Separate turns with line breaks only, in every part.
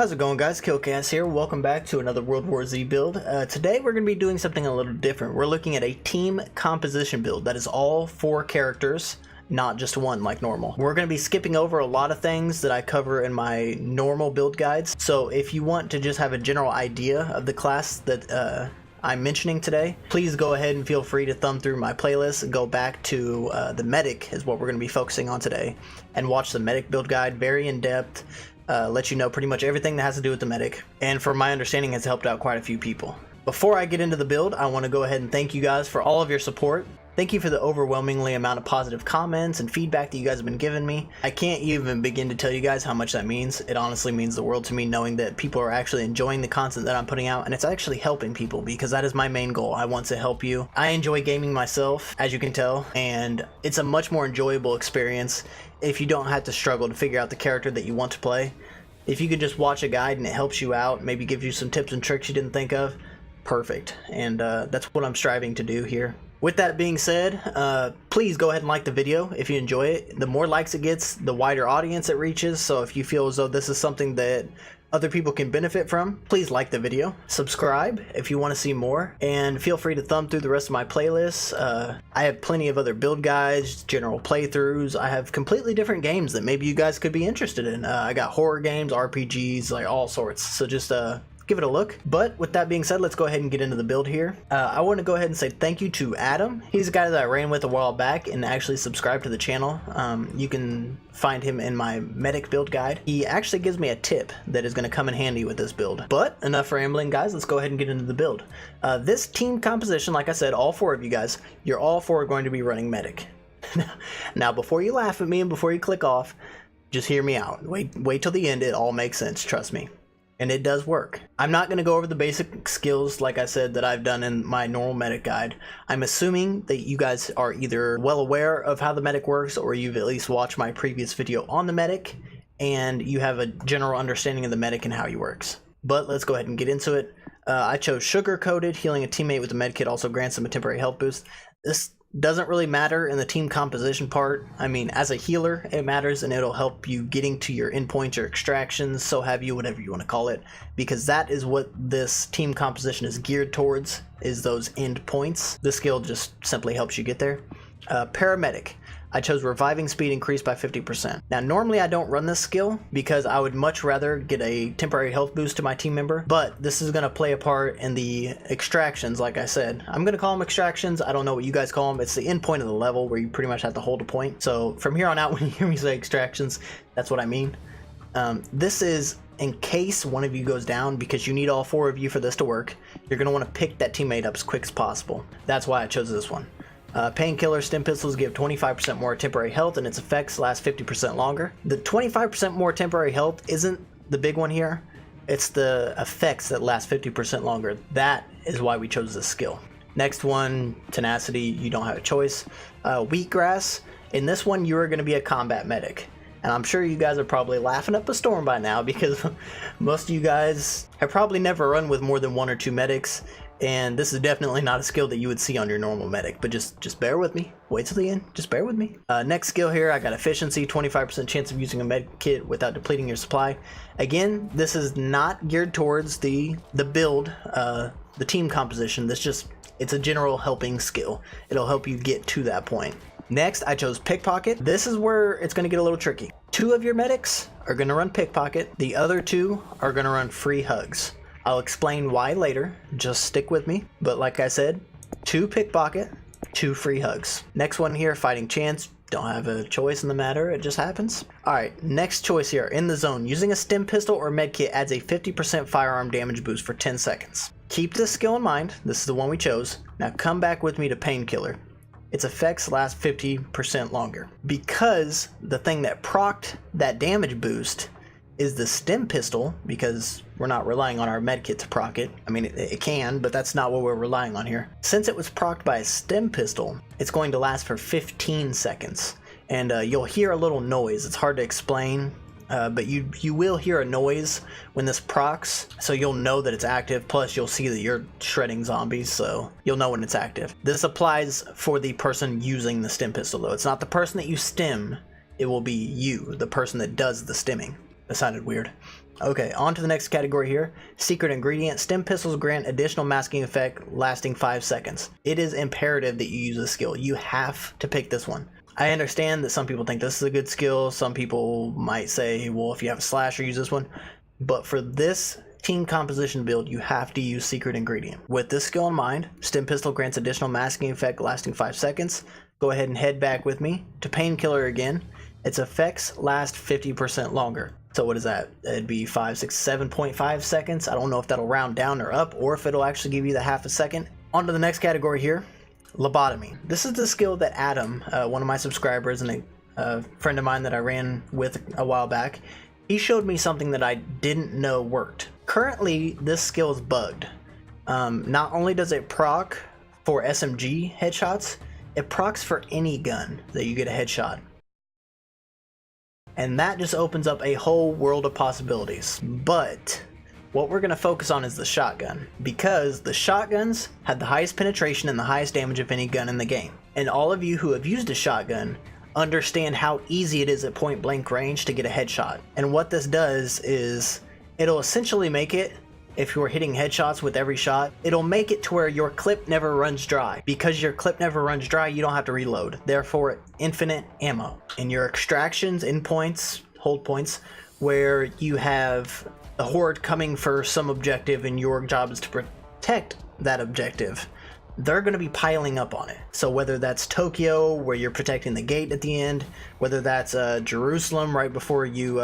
How's it going, guys? KillKhast here. Welcome back to another World War Z build. Today we're going to be doing something a little different. We're looking at a team composition build that is all 4 characters, not just one like normal. We're going to be skipping over a lot of things that I cover in my normal build guides. So if you want to just have a general idea of the class that I'm mentioning today, please go ahead and feel free to thumb through my playlist and go back to the medic is what we're going to be focusing on today, and watch the medic build guide, very in depth. Let you know pretty much everything that has to do with the medic, and from my understanding has helped out quite a few people. Before I get into the build, I want to go ahead and thank you guys for all of your support. Thank you for the overwhelmingly amount of positive comments and feedback that you guys have been giving me. I can't even begin to tell you guys how much that means. It honestly means the world to me, knowing that people are actually enjoying the content that I'm putting out, and it's actually helping people, because that is my main goal. I want to help you. I enjoy gaming myself, as you can tell, and it's a much more enjoyable experience if you don't have to struggle to figure out the character that you want to play. If you could just watch a guide and it helps you out, maybe gives you some tips and tricks you didn't think of, perfect. And that's what I'm striving to do here. With that being said, please go ahead and like the video if you enjoy it. The more likes it gets, the wider audience it reaches. So if you feel as though this is something that other people can benefit from, please like the video. Subscribe if you want to see more, and feel free to thumb through the rest of my playlists. I have plenty of other build guides, general playthroughs. I have completely different games that maybe you guys could be interested in. I got horror games, RPGs, like all sorts. So just give it a look. But with that being said, let's go ahead and get into the build here. I want to go ahead and say thank you to Adam. He's a guy that I ran with a while back and actually subscribed to the channel. You can find him in my medic build guide. He actually gives me a tip that is going to come in handy with this build. But enough rambling, guys. Let's go ahead and get into the build. This team composition, like I said, all 4 of you guys, you're all 4 going to be running medic. Now, before you laugh at me and before you click off, just hear me out. Wait till the end. It all makes sense. Trust me. And it does work. I'm not going to go over the basic skills, like I said, that I've done in my normal medic guide. I'm assuming that you guys are either well aware of how the medic works, or you've at least watched my previous video on the medic, and you have a general understanding of the medic and how he works. But let's go ahead and get into it. I chose sugar-coated. Healing a teammate with a med kit also grants them a temporary health boost. This doesn't really matter in the team composition part. I mean, as a healer, it matters, and it'll help you getting to your endpoints or extractions, so have you, whatever you want to call it, because that is what this team composition is geared towards, is those endpoints. This skill just simply helps you get there. Paramedic. I chose reviving speed increased by 50%. Now, normally I don't run this skill because I would much rather get a temporary health boost to my team member, but this is going to play a part in the extractions, like I said. I'm going to call them extractions. I don't know what you guys call them. It's the end point of the level where you pretty much have to hold a point. So from here on out, when you hear me say extractions, that's what I mean. This is in case one of you goes down, because you need all 4 of you for this to work. You're going to want to pick that teammate up as quick as possible. That's why I chose this one. Painkiller stim pistols give 25% more temporary health, and its effects last 50% longer. The 25% more temporary health isn't the big one here. It's the effects that last 50% longer. That is why we chose this skill. Next one, tenacity. You don't have a choice. Wheatgrass. In this one, you are going to be a combat medic. And I'm sure you guys are probably laughing up a storm by now, because most of you guys have probably never run with more than 1 or 2 medics. And this is definitely not a skill that you would see on your normal medic, but just bear with me. Wait till the end. Just bear with me. Next skill here, I got efficiency, 25% chance of using a med kit without depleting your supply. Again, this is not geared towards the build, the team composition. It's a general helping skill. It'll help you get to that point. Next, I chose pickpocket. This is where it's going to get a little tricky. 2 of your medics are going to run pickpocket. The other 2 are going to run free hugs. I'll explain why later, just stick with me. But like I said, 2 pickpocket, 2 free hugs. Next one here, fighting chance. Don't have a choice in the matter, it just happens. Alright, next choice here, in the zone. Using a stim pistol or med kit adds a 50% firearm damage boost for 10 seconds. Keep this skill in mind, this is the one we chose. Now come back with me to painkiller. Its effects last 50% longer. Because the thing that procced that damage boost is the stim pistol, because we're not relying on our medkit to proc it. I mean, it can, but that's not what we're relying on here. Since it was procced by a stim pistol, it's going to last for 15 seconds. And you'll hear a little noise. It's hard to explain, but you will hear a noise when this procs, so you'll know that it's active. Plus, you'll see that you're shredding zombies, so you'll know when it's active. This applies for the person using the stim pistol, though. It's not the person that you stim. It will be you, the person that does the stimming. That sounded weird. Okay, on to the next category here. Secret ingredient. Stim pistols grant additional masking effect lasting 5 seconds. It is imperative that you use this skill. You have to pick this one. I understand that some people think this is a good skill. Some people might say, well, if you have a slasher, use this one. But for this team composition build, you have to use secret ingredient. With this skill in mind, stim pistol grants additional masking effect lasting 5 seconds. Go ahead and head back with me to painkiller again. Its effects last 50% longer. So what is that? It'd be 5, 6, 7.5 seconds. I don't know if that'll round down or up, or if it'll actually give you the half a second. On to the next category here, lobotomy. This is the skill that Adam, one of my subscribers and a friend of mine that I ran with a while back, he showed me something that I didn't know worked. Currently, this skill is bugged. Not only does it proc for SMG headshots, it procs for any gun that you get a headshot. And that just opens up a whole world of possibilities. But what we're going to focus on is the shotgun, because the shotguns have the highest penetration and the highest damage of any gun in the game. And all of you who have used a shotgun understand how easy it is at point blank range to get a headshot. And what this does is it'll essentially make it, if you're hitting headshots with every shot, it'll make it to where your clip never runs dry. Because your clip never runs dry, you don't have to reload. Therefore, infinite ammo. And your extractions, endpoints, hold points, where you have the horde coming for some objective and your job is to protect that objective, they're going to be piling up on it. So whether that's Tokyo, where you're protecting the gate at the end, whether that's Jerusalem right before you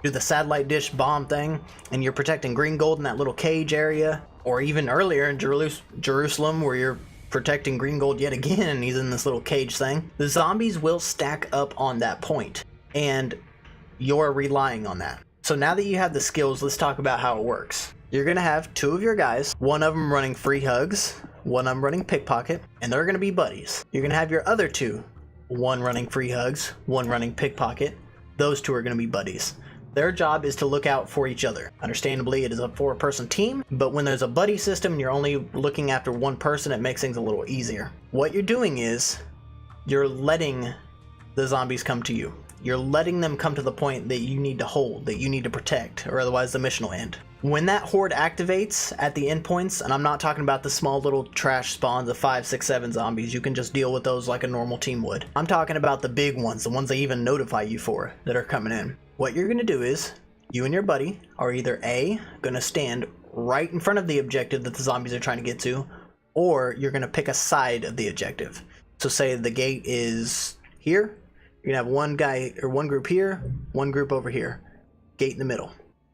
do the satellite dish bomb thing, and you're protecting Green Gold in that little cage area, or even earlier in Jerusalem where you're protecting Green Gold yet again and he's in this little cage thing, the zombies will stack up on that point, and you're relying on that. So now that you have the skills, let's talk about how it works. You're going to have 2 of your guys, one of them running free hugs, one of them running pickpocket, and they're going to be buddies. You're going to have your other 2, one running free hugs, one running pickpocket. Those 2 are going to be buddies. Their job is to look out for each other. Understandably, it is a 4-person team, but when there's a buddy system and you're only looking after one person, it makes things a little easier. What you're doing is you're letting the zombies come to you. You're letting them come to the point that you need to hold, that you need to protect, or otherwise the mission will end. When that horde activates at the endpoints, and I'm not talking about the small little trash spawns of 5, 6, 7 zombies, you can just deal with those like a normal team would. I'm talking about the big ones, the ones they even notify you for that are coming in. What you're going to do is, you and your buddy are either A, going to stand right in front of the objective that the zombies are trying to get to, or you're going to pick a side of the objective. So say the gate is here, you're going to have one guy or one group here, one group over here, gate in the middle.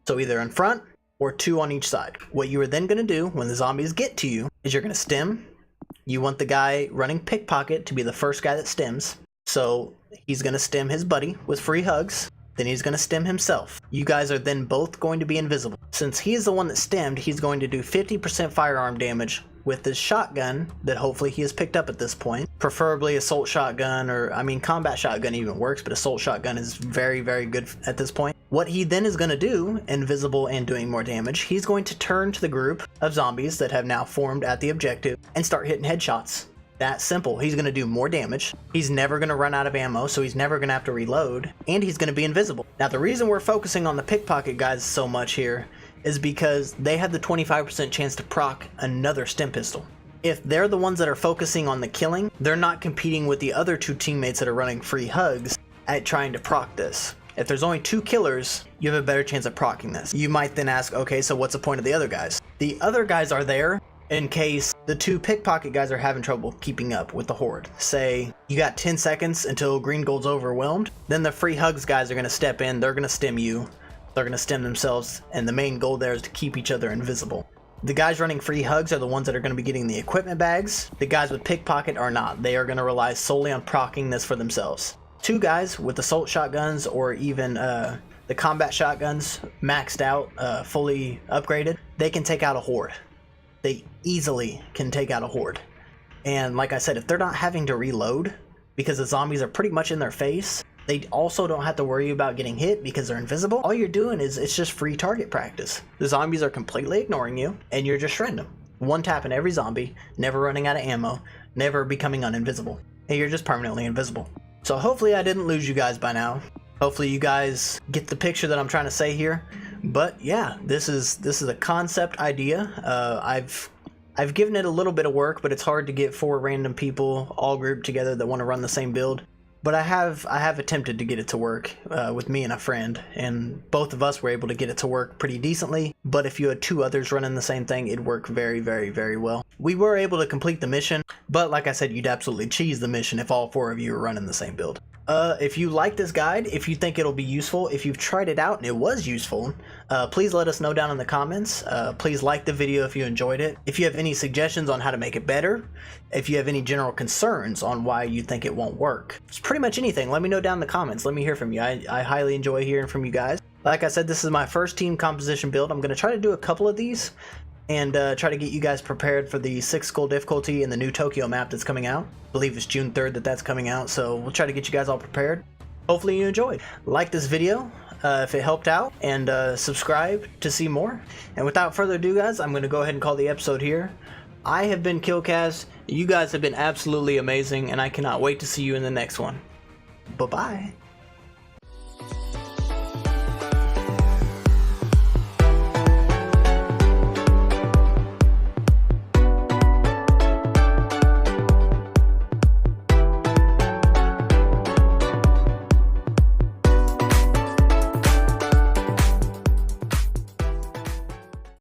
So either in front or 2 on each side. What you are then going to do when the zombies get to you is you're going to stim. You want the guy running pickpocket to be the first guy that stims. So he's going to stim his buddy with free hugs. Then he's going to stim himself. You guys are then both going to be invisible. Since he is the one that stemmed, he's going to do 50% firearm damage with his shotgun that hopefully he has picked up at this point. Preferably assault shotgun, or I mean combat shotgun even works, but assault shotgun is very, very good at this point. What he then is going to do, invisible and doing more damage, he's going to turn to the group of zombies that have now formed at the objective and start hitting headshots. That simple. He's going to do more damage. He's never going to run out of ammo, so he's never going to have to reload, and he's going to be invisible. Now, the reason we're focusing on the pickpocket guys so much here is because they have the 25% chance to proc another stim pistol. If they're the ones that are focusing on the killing, they're not competing with the other 2 teammates that are running free hugs at trying to proc this. If there's only 2 killers, you have a better chance of proccing this. You might then ask, okay, so what's the point of the other guys? The other guys are there in case the 2 pickpocket guys are having trouble keeping up with the horde. Say you got 10 seconds until Green Gold's overwhelmed, then the free hugs guys are going to step in, they're going to stim you, they're going to stim themselves, and the main goal there is to keep each other invisible. The guys running free hugs are the ones that are going to be getting the equipment bags. The guys with pickpocket are not. They are going to rely solely on proccing this for themselves. 2 guys with assault shotguns or even the combat shotguns maxed out, fully upgraded, they can take out a horde. They easily can take out a horde. And like I said, if they're not having to reload because the zombies are pretty much in their face, they also don't have to worry about getting hit because they're invisible. All you're doing is it's just free target practice. The zombies are completely ignoring you and you're just shredding them. 1 tapping every zombie, never running out of ammo, never becoming uninvisible. And you're just permanently invisible. So hopefully I didn't lose you guys by now. Hopefully you guys get the picture that I'm trying to say here. But yeah, this is a concept idea. I've given it a little bit of work, but it's hard to get 4 random people all grouped together that want to run the same build. But I have attempted to get it to work with me and a friend, and both of us were able to get it to work pretty decently. But if you had 2 others running the same thing, it'd work very, very, very well. We were able to complete the mission, but like I said, you'd absolutely cheese the mission if all 4 of you were running the same build. If you like this guide, if you think it'll be useful, if you've tried it out and it was useful, please let us know down in the comments. Please like the video if you enjoyed it. If you have any suggestions on how to make it better, if you have any general concerns on why you think it won't work, it's pretty much anything, let me know down in the comments. Let me hear from you. I highly enjoy hearing from you guys. Like I said, this is my first team composition build. I'm going to try to do a couple of these and try to get you guys prepared for the 6 skull difficulty and the new Tokyo map that's coming out. I believe it's June 3rd that's coming out, so we'll try to get you guys all prepared. Hopefully you enjoyed. Like this video if it helped out, and subscribe to see more. And without further ado, guys, I'm going to go ahead and call the episode here. I have been KillKhast, you guys have been absolutely amazing, and I cannot wait to see you in the next one. Bye-bye.